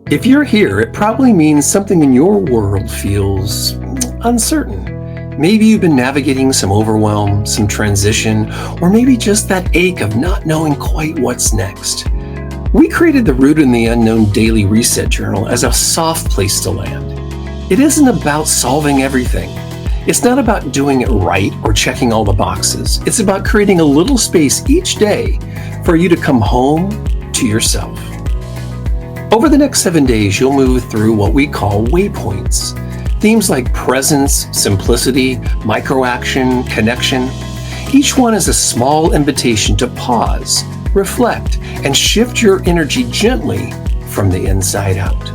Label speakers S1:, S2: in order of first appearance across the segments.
S1: If you're here, it probably means something in your world feels uncertain. Maybe you've been navigating some overwhelm, some transition, or maybe just that ache of not knowing quite what's next. We created the Rooted in the Unknown Daily Reset Journal as a soft place to land. It isn't about solving everything. It's not about doing it right or checking all the boxes. It's about creating a little space each day for you to come home to yourself. Over the next 7 days, you'll move through what we call waypoints. Themes like presence, simplicity, micro-action, connection. Each one is a small invitation to pause, reflect, and shift your energy gently from the inside out.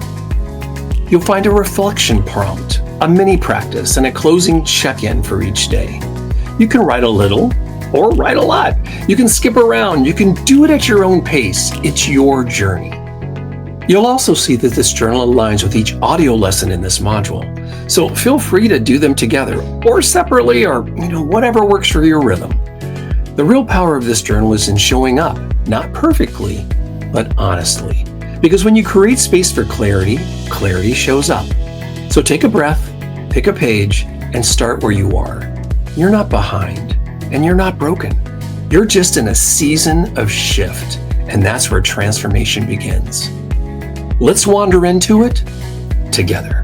S1: You'll find a reflection prompt, a mini practice, and a closing check-in for each day. You can write a little or write a lot. You can skip around. You can do it at your own pace. It's your journey. You'll also see that this journal aligns with each audio lesson in this module. So feel free to do them together or separately or whatever works for your rhythm. The real power of this journal is in showing up, not perfectly, but honestly. Because when you create space for clarity, clarity shows up. So take a breath, pick a page, and start where you are. You're not behind, and you're not broken. You're just in a season of shift, and that's where transformation begins. Let's wander into it together.